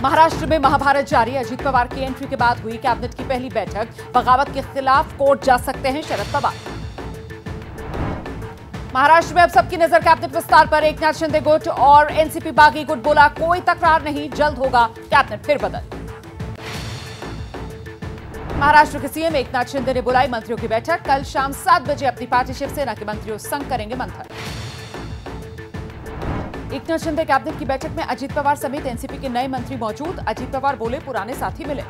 महाराष्ट्र में महाभारत जारी। अजीत पवार की एंट्री के बाद हुई कैबिनेट की पहली बैठक। बगावत के खिलाफ कोर्ट जा सकते हैं शरद पवार। महाराष्ट्र में अब सबकी नजर कैबिनेट विस्तार पर। एकनाथ शिंदे गुट और एनसीपी बागी गुट बोला कोई तकरार नहीं, जल्द होगा कैबिनेट फेरबदल। महाराष्ट्र के सीएम एकनाथ शिंदे ने बुलाई मंत्रियों की बैठक। कल शाम 7 बजे अपनी पार्टी शिवसेना के मंत्रियों संग करेंगे मंथन। एकनाथ शिंदे कैबिनेट की बैठक में अजीत पवार समेत एनसीपी के नए मंत्री मौजूद। अजीत पवार बोले पुराने साथी मिले।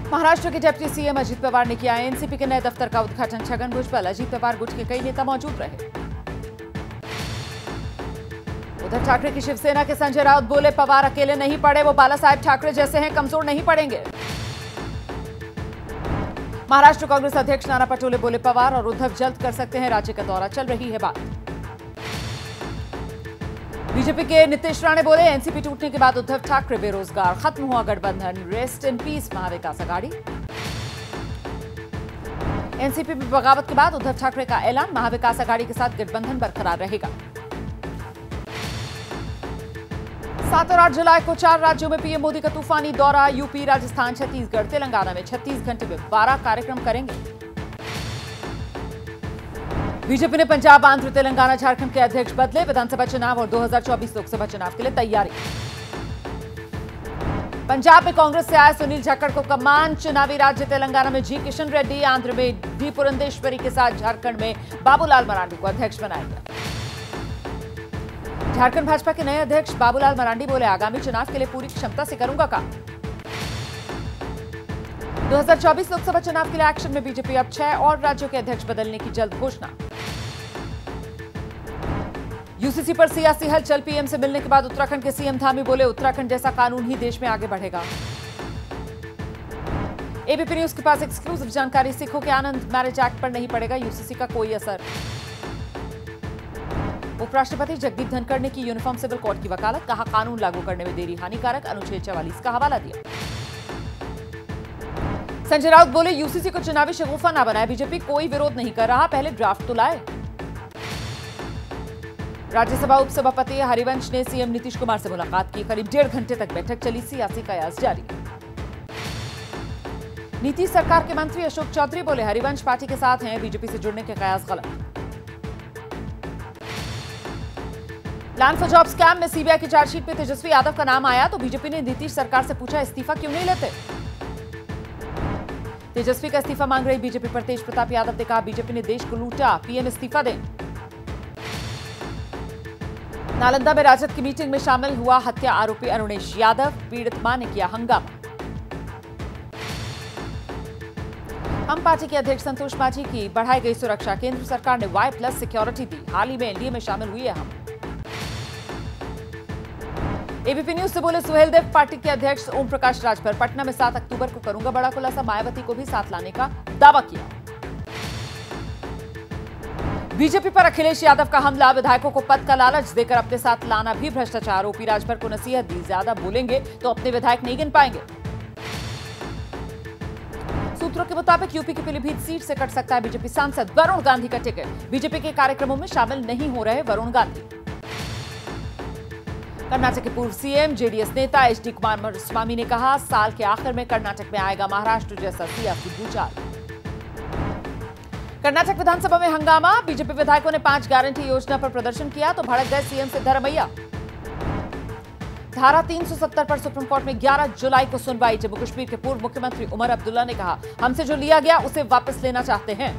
महाराष्ट्र के डिप्टी सीएम अजीत पवार ने किया एनसीपी के नए दफ्तर का उद्घाटन। छगन भुजबल, अजीत पवार गुट के कई नेता मौजूद रहे। उद्धव ठाकरे की शिवसेना के संजय राउत बोले पवार अकेले नहीं पड़े, वो बाला साहेब ठाकरे जैसे हैं, कमजोर नहीं पड़ेंगे। महाराष्ट्र कांग्रेस अध्यक्ष नाना पटोले बोले पवार और उद्धव जल्द कर सकते हैं राज्य का दौरा, चल रही है बात। बीजेपी के नीतीश राणे बोले एनसीपी टूटने के बाद उद्धव ठाकरे बेरोजगार, खत्म हुआ गठबंधन, rest in peace Mahavikas Aghadi. NCP में बगावत के बाद उद्धव ठाकरे का ऐलान, महाविकास अघाड़ी के साथ गठबंधन बरकरार रहेगा। 7 और 8 जुलाई को 4 राज्यों में पीएम मोदी का तूफानी दौरा। यूपी, राजस्थान, छत्तीसगढ़, तेलंगाना में 36 घंटे में 12 कार्यक्रम करेंगे। बीजेपी ने पंजाब, आंध्र, तेलंगाना, झारखंड के अध्यक्ष बदले। विधानसभा चुनाव और 2024 लोकसभा चुनाव के लिए तैयारी। पंजाब में कांग्रेस से आए सुनील जाखड़ को कमान, चुनावी राज्य तेलंगाना में जी किशन रेड्डी, आंध्र में डी पुरंदेश्वरी के साथ झारखंड में बाबूलाल मरांडी को अध्यक्ष बनाया गया। झारखंड भाजपा के नए अध्यक्ष बाबूलाल मरांडी बोले आगामी चुनाव के लिए पूरी क्षमता से करूंगा काम। 2024 लोकसभा चुनाव के लिए एक्शन में बीजेपी। अब 6 और राज्यों के अध्यक्ष बदलने की जल्द घोषणा। यूसीसी पर सियासी हलचल। पीएम से मिलने के बाद उत्तराखंड के सीएम धामी बोले उत्तराखंड जैसा कानून ही देश में आगे बढ़ेगा। एबीपी न्यूज के पास एक्सक्लूसिव जानकारी। सिखों के आनंद मैरिज एक्ट पर नहीं पड़ेगा यूसीसी का कोई असर। उपराष्ट्रपति जगदीप धनखड़ ने की यूनिफॉर्म सिविल कोड की वकालत, कहा कानून लागू करने में देरी हानिकारक, अनुच्छेद 44 का हवाला दिया। संजय राउत बोले यूसीसी को चुनावी शगुफा ना बनाए, बीजेपी कोई विरोध नहीं कर रहा, पहले ड्राफ्ट तो लाए। राज्यसभा उपसभापति हरिवंश ने सीएम नीतीश कुमार से मुलाकात की। करीब 1.5 घंटे तक बैठक चली, सियासी कयास जारी। नीतीश सरकार के मंत्री अशोक चौधरी बोले हरिवंश पार्टी के साथ हैं, बीजेपी से जुड़ने के कयास गलत। लैंड फॉर जॉब स्कैम में सीबीआई की चार्जशीट में तेजस्वी यादव का नाम आया तो बीजेपी ने नीतीश सरकार से पूछा इस्तीफा क्यों नहीं लेते। तेजस्वी का इस्तीफा मांग रही बीजेपी पर तेज प्रताप यादव ने कहा बीजेपी ने देश को लूटा, पीएम इस्तीफा दें। नालंदा में राजद की मीटिंग में शामिल हुआ हत्या आरोपी अरुणेश यादव, पीड़ित मां ने किया हंगामा। हम पार्टी के अध्यक्ष संतोष मांझी की बढ़ाई गई सुरक्षा, केंद्र सरकार ने Y+ सिक्योरिटी दी, हाल ही में एनडीए में शामिल हुई है हम। एबीपी न्यूज से बोले सुहेल देव, पार्टी के अध्यक्ष ओम प्रकाश राजभर, पटना में 7 अक्टूबर को करूंगा बड़ा खुलासा, मायावती को भी साथ लाने का दावा किया। बीजेपी पर अखिलेश यादव का हमला, विधायकों को पद का लालच देकर अपने साथ लाना भी भ्रष्टाचार, ओपी राजभर को नसीहत दी, ज्यादा बोलेंगे तो अपने विधायक नहीं गिन पाएंगे। सूत्रों के मुताबिक यूपी की पीलीभीत सीट से कट सकता है बीजेपी सांसद वरुण गांधी का टिकट, बीजेपी के कार्यक्रमों में शामिल नहीं हो रहे वरुण गांधी। कर्नाटक के पूर्व सीएम जेडीएस नेता एचडी कुमारस्वामी ने कहा साल के आखिर में कर्नाटक में आएगा महाराष्ट्र जैसा सियासी भूचाल। कर्नाटक विधानसभा में हंगामा, बीजेपी विधायकों ने 5 गारंटी योजना पर प्रदर्शन किया तो भड़क गए सीएम सिद्धरमैया। धारा 370 पर सुप्रीम कोर्ट में 11 जुलाई को सुनवाई। जम्मू कश्मीर के पूर्व मुख्यमंत्री उमर अब्दुल्ला ने कहा हमसे जो लिया गया उसे वापस लेना चाहते हैं।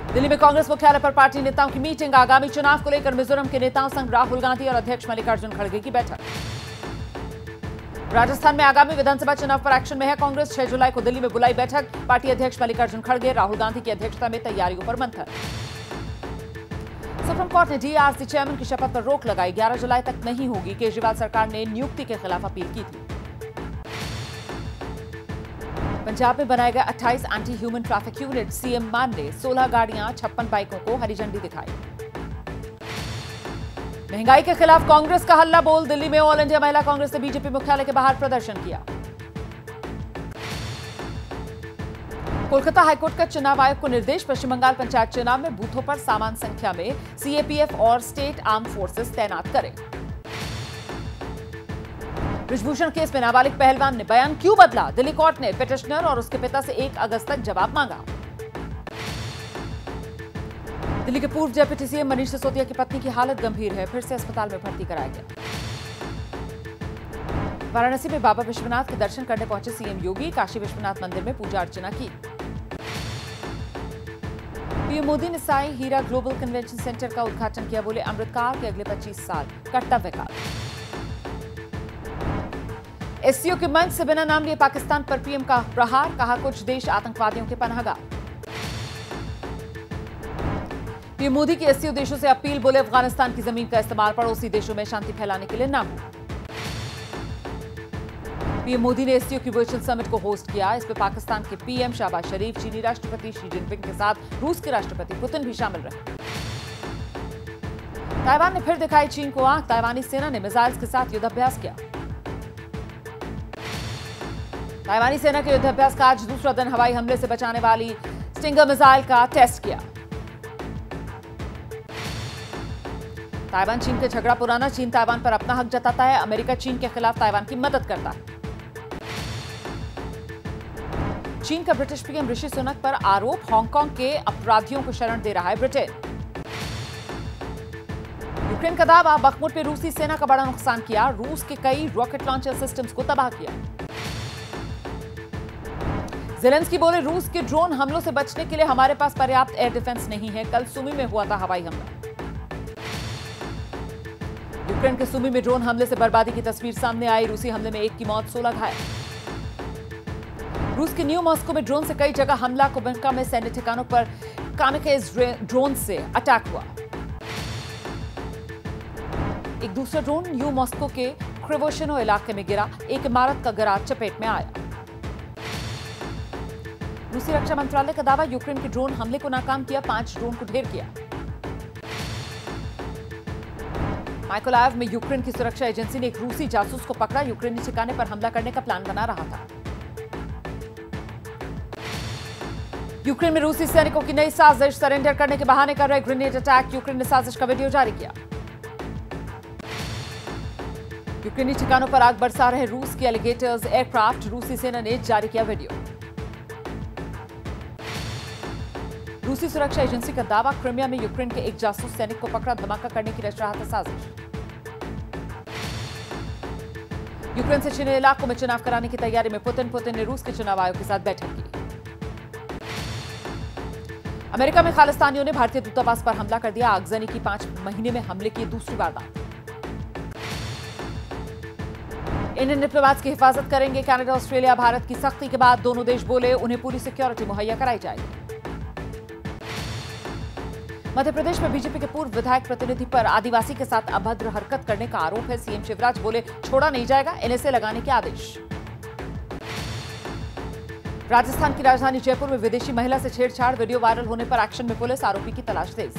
दिल्ली में कांग्रेस मुख्यालय पर पार्टी नेताओं की मीटिंग, आगामी चुनाव को लेकर मिजोरम के नेताओं संग राहुल गांधी और अध्यक्ष मल्लिकार्जुन खड़गे की बैठक। राजस्थान में आगामी विधानसभा चुनाव पर एक्शन में है कांग्रेस, 6 जुलाई को दिल्ली में बुलाई बैठक, पार्टी अध्यक्ष मल्लिकार्जुन खड़गे, राहुल गांधी की अध्यक्षता में तैयारियों पर मंथन। सुप्रीम कोर्ट ने डीआरसी चेयरमैन की शपथ पर रोक लगाई, 11 जुलाई तक नहीं होगी, केजरीवाल सरकार ने नियुक्ति के खिलाफ अपील की थी। पंजाब में बनाए गए 28 anti human traffic unit, CM मान ने 16 गाड़ियां 56 बाइकों को हरी झंडी दिखाई। महंगाई के खिलाफ कांग्रेस का हल्ला बोल, दिल्ली में ऑल इंडिया महिला कांग्रेस ने बीजेपी मुख्यालय के बाहर प्रदर्शन किया। कोलकाता हाईकोर्ट का चुनाव आयोग को निर्देश, पश्चिम बंगाल पंचायत चुनाव में बूथों पर समान संख्या में सीएपीएफ और स्टेट आर्म फोर्सेस तैनात करें। ब्रिजभूषण केस में नाबालिग पहलवान ने बयान क्यों बदला, दिल्ली कोर्ट ने पिटिशनर और उसके पिता से 1 अगस्त तक जवाब मांगा। दिल्ली के पूर्व डेप्यूटी सीएम मनीष सिसोदिया की पत्नी की हालत गंभीर है, फिर से अस्पताल में भर्ती कराया गया। वाराणसी में बाबा विश्वनाथ के दर्शन करने पहुंचे सीएम योगी, काशी विश्वनाथ मंदिर में पूजा अर्चना की। पीएम मोदी ने साई हीरा ग्लोबल कन्वेंशन सेंटर का उद्घाटन किया, बोले अमृतकाल के अगले 25 साल कर्तव्यकाल। एससीओ के मंच से बिना नाम लिए पाकिस्तान पर पीएम का प्रहार, कहा कुछ देश आतंकवादियों के पनाहगाह। पीएम मोदी की एससीओ देशों से अपील, बोले अफगानिस्तान की जमीन का इस्तेमाल पड़ोसी देशों में शांति फैलाने के लिए ना हो। पीएम मोदी ने एससीओ की वर्चुअल समिट को होस्ट किया, इसमें पाकिस्तान के पीएम शहबाज शरीफ, चीनी राष्ट्रपति शी जिनपिंग के साथ रूस के राष्ट्रपति पुतिन भी शामिल रहे। ताइवान ने फिर दिखाई चीन को आंख, ताइवानी सेना ने मिसाइल्स के साथ युद्धाभ्यास किया। ताइवानी सेना के युद्धाभ्यास का आज दूसरा दिन, हवाई हमले से बचाने वाली स्टिंगर मिसाइल का टेस्ट किया। ताइवान चीन के झगड़ा पुराना, चीन ताइवान पर अपना हक जताता है, अमेरिका चीन के खिलाफ ताइवान की मदद करता है। चीन का ब्रिटिश पीएम ऋषि सुनक पर आरोप, हांगकांग के अपराधियों को शरण दे रहा है ब्रिटेन। यूक्रेन का दावा, बखमुट में रूसी सेना का बड़ा नुकसान किया, रूस के कई रॉकेट लॉन्चर सिस्टम्स को तबाह किया। ज़ेलेंस्की बोले रूस के ड्रोन हमलों से बचने के लिए हमारे पास पर्याप्त एयर डिफेंस नहीं है, कल सुमी में हुआ था हवाई हमला। यूक्रेन के सुमी में ड्रोन हमले से बर्बादी की तस्वीर सामने आई, रूसी हमले में 1 की मौत, 16 घायल। रूस के न्यू मॉस्को में ड्रोन से कई जगह हमला, कुबिंका में सैन्य ठिकानों पर कामिकेज ड्रोन से अटैक हुआ। एक दूसरा ड्रोन न्यू मॉस्को के क्रिवोशिनो इलाके में गिरा, एक इमारत का गराज चपेट में आया। रूसी रक्षा मंत्रालय का दावा, यूक्रेन के ड्रोन हमले को नाकाम किया, 5 ड्रोन को ढेर किया। माइकोलाइव में यूक्रेन की सुरक्षा एजेंसी ने एक रूसी जासूस को पकड़ा, यूक्रेनी ठिकाने पर हमला करने का प्लान बना रहा था। यूक्रेन में रूसी सैनिकों की नई साजिश, सरेंडर करने के बहाने कर रहे ग्रेनेड अटैक, यूक्रेन ने साजिश का वीडियो जारी किया। यूक्रेनी ठिकानों पर आग बरसा रहे रूस के एलिगेटर्स एयरक्राफ्ट, रूसी सेना ने जारी किया वीडियो। रूसी सुरक्षा एजेंसी का दावा, क्रिमिया में यूक्रेन के एक जासूस सैनिक को पकड़ा, धमाका करने की रच रहा था साजिश। यूक्रेन से छिने इलाकों में चुनाव कराने की तैयारी में पुतिन ने रूस के चुनाव आयोग के साथ बैठक की। अमेरिका में खालिस्तानियों ने भारतीय दूतावास पर हमला कर दिया, आगजनी की 5 महीने में हमले की दूसरी वारदात। इंडियन डिप्लोमेट्स की हिफाजत करेंगे कनाडा, ऑस्ट्रेलिया। भारत की सख्ती के बाद दोनों देश बोले उन्हें पूरी सिक्योरिटी मुहैया कराई जाएगी। मध्य प्रदेश में बीजेपी के पूर्व विधायक प्रतिनिधि पर आदिवासी के साथ अभद्र हरकत करने का आरोप है, सीएम शिवराज बोले छोड़ा नहीं जाएगा, एनएसए लगाने के आदेश। राजस्थान की राजधानी जयपुर में विदेशी महिला से छेड़छाड़, वीडियो वायरल होने पर एक्शन में पुलिस, आरोपी की तलाश तेज।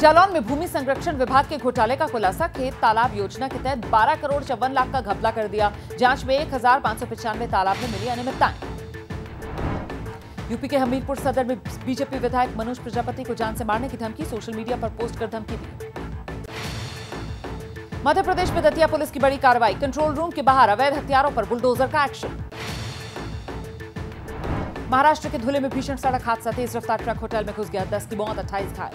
जालौन में भूमि संरक्षण विभाग के घोटाले का खुलासा, खेत तालाब योजना के तहत 12 करोड़ 54 लाख का घपला कर दिया, जांच में 1595 तालाब में मिली अनियमितताएं। यूपी के हमीरपुर सदर में बीजेपी विधायक मनोज प्रजापति को जान से मारने की धमकी, सोशल मीडिया पर पोस्ट कर धमकी दी। मध्य प्रदेश में दतिया पुलिस की बड़ी कार्रवाई, कंट्रोल रूम के बाहर अवैध हथियारों पर बुलडोजर का एक्शन। महाराष्ट्र के धुले में भीषण सड़क हादसा, तेज रफ्तार ट्रक होटल में घुस गया, 10 की मौत, 28 घायल।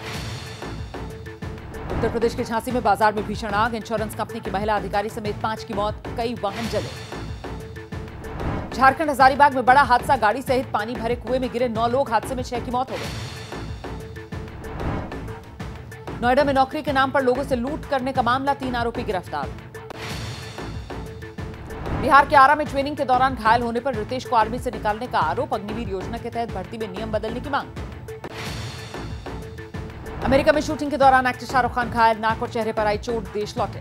उत्तर प्रदेश के झांसी में बाजार में भीषण आग, इंश्योरेंस कंपनी की महिला अधिकारी समेत 5 की मौत, कई वाहन जले। झारखंड हजारीबाग में बड़ा हादसा, गाड़ी सहित पानी भरे कुएं में गिरे 9 लोग, हादसे में 6 की मौत हो गई। नोएडा में नौकरी के नाम पर लोगों से लूट करने का मामला, 3 आरोपी गिरफ्तार। बिहार के आरा में ट्रेनिंग के दौरान घायल होने पर रितेश को आर्मी से निकालने का आरोप, अग्निवीर योजना के तहत भर्ती में नियम बदलने की मांग। अमेरिका में शूटिंग के दौरान एक्टर शाहरुख खान घायल, नाक और चेहरे पर आई चोट, देश लौटे।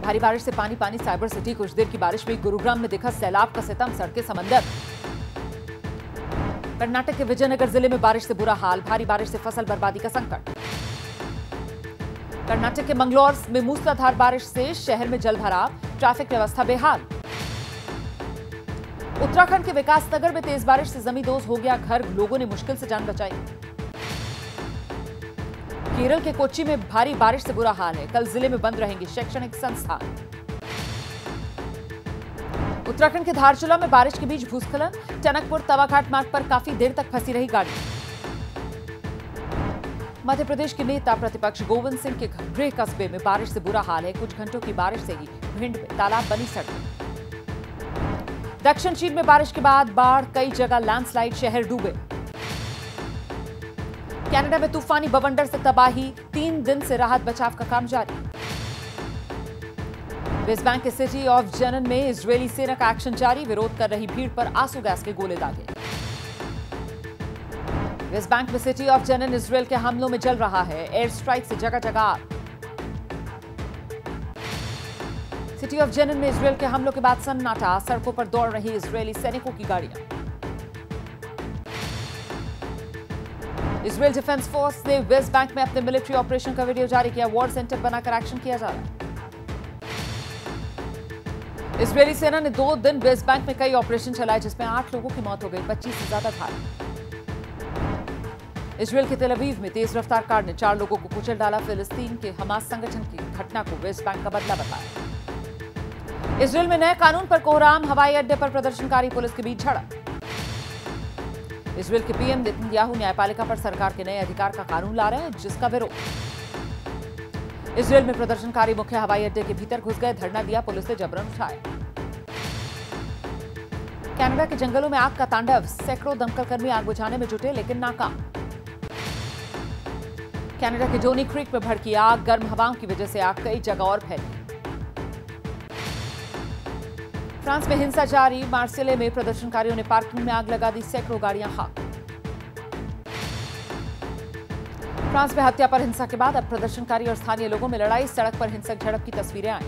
भारी बारिश से पानी साइबर सिटी, कुछ देर की बारिश में गुरुग्राम में दिखा सैलाब का सितम, सड़कें समंदर। कर्नाटक के विजयनगर जिले में बारिश से बुरा हाल, भारी बारिश से फसल बर्बादी का संकट। कर्नाटक के मंगलौर में मूसलाधार बारिश से शहर में जलभराव, ट्रैफिक व्यवस्था बेहाल। उत्तराखंड के विकासनगर में तेज बारिश से जमींदोज हो गया घर, लोगों ने मुश्किल से जान बचाई। केरल के कोच्चि में भारी बारिश से बुरा हाल है, कल जिले में बंद रहेंगे शैक्षणिक संस्थान। उत्तराखंड के धारचूला में बारिश के बीच भूस्खलन, टनकपुर तवाघाट मार्ग पर काफी देर तक फंसी रही गाड़ी। मध्य प्रदेश के नेता प्रतिपक्ष गोविंद सिंह के गृह कस्बे में बारिश से बुरा हाल है, कुछ घंटों की बारिश से ही भिंड में तालाब बनी सड़कें। दक्षिण चीन में बारिश के बाद बाढ़, कई जगह लैंडस्लाइड, शहर डूबे। कनाडा में तूफानी बवंडर से तबाही, 3 दिन से राहत बचाव का काम जारी। वेस्ट बैंक के सिटी ऑफ जेनन में इजरायली सेना का एक्शन जारी, विरोध कर रही भीड़ पर आंसू गैस के गोले दागे। वेस्ट बैंक में सिटी ऑफ जेनन इजरायल के हमलों में जल रहा है, एयर स्ट्राइक से जगह जगह आग। सिटी ऑफ जेनन में इजरायल के हमलों के बाद सन्नाटा, सड़कों पर दौड़ रही इजरायली सैनिकों की गाड़ियां। इजरायल डिफेंस फोर्स ने वेस्ट बैंक में अपने मिलिट्री ऑपरेशन का वीडियो जारी किया, वॉर सेंटर बनाकर एक्शन किया जा रहा है। इजरायली सेना ने 2 दिन वेस्ट बैंक में कई ऑपरेशन चलाए, जिसमें 8 लोगों की मौत हो गई, 25 से ज्यादा घायल। इजरायल के तेल अवीव में तेज रफ्तार कार ने 4 लोगों को कुचल डाला, फिलिस्तीन के हमास संगठन की घटना को वेस्ट बैंक का बदला बताया। इजरायल में नए कानून पर कोहराम, हवाई अड्डे पर प्रदर्शनकारी पुलिस के बीच झड़प। इजरायल के पीएम नेतन्याहू न्यायपालिका पर सरकार के नए अधिकार का कानून ला रहे हैं, जिसका विरोध। इजरायल में प्रदर्शनकारी मुख्य हवाई अड्डे के भीतर घुस गए, धरना दिया, पुलिस ने जबरन उठाया। कनाडा के जंगलों में आग का तांडव, सैकड़ों दमकलकर्मी आग बुझाने में जुटे लेकिन नाकाम। कनाडा के जोनी क्रीक में भड़की आग, गर्म हवाओं की वजह से आग कई जगह और फैली। फ्रांस में हिंसा जारी, मार्सेले में प्रदर्शनकारियों ने पार्किंग में आग लगा दी, सैकड़ों गाड़ियां खाक। फ्रांस में हत्या पर हिंसा के बाद अब प्रदर्शनकारी और स्थानीय लोगों में लड़ाई, सड़क पर हिंसक झड़प की तस्वीरें आई।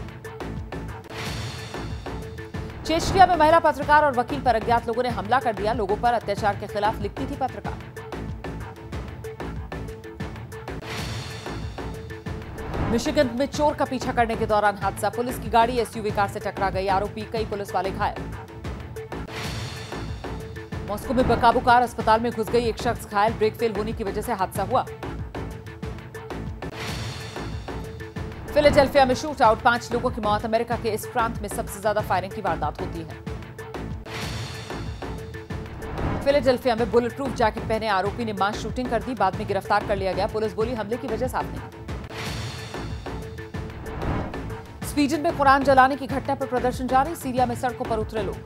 चेचनिया में महिला पत्रकार और वकील पर अज्ञात लोगों ने हमला कर दिया, लोगों पर अत्याचार के खिलाफ लिखती थी पत्रकार। मिशिगन में चोर का पीछा करने के दौरान हादसा, पुलिस की गाड़ी एसयूवी कार से टकरा गई, आरोपी कई पुलिस वाले घायल। मॉस्को में बेकाबू कार अस्पताल में घुस गई, एक शख्स घायल, ब्रेक फेल होने की वजह से हादसा हुआ। फिलाडेल्फिया में शूट आउट, 5 लोगों की मौत, अमेरिका के इस प्रांत में सबसे ज्यादा फायरिंग की वारदात होती है। फिलाडेल्फिया में बुलेट प्रूफ जैकेट पहने आरोपी ने मास शूटिंग कर दी, बाद में गिरफ्तार कर लिया गया, पुलिस बोली हमले की वजह साफ नहीं। स्वीडन में कुरान जलाने की घटना पर प्रदर्शन जारी, सीरिया में सड़कों पर उतरे लोग।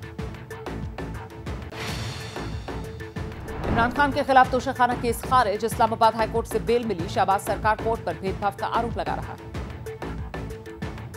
इमरान खान के खिलाफ तोशाखाना केस खारिज, इस्लामाबाद हाईकोर्ट से बेल मिली, शहबाज सरकार कोर्ट पर भेदभाव का आरोप लगा रहा है।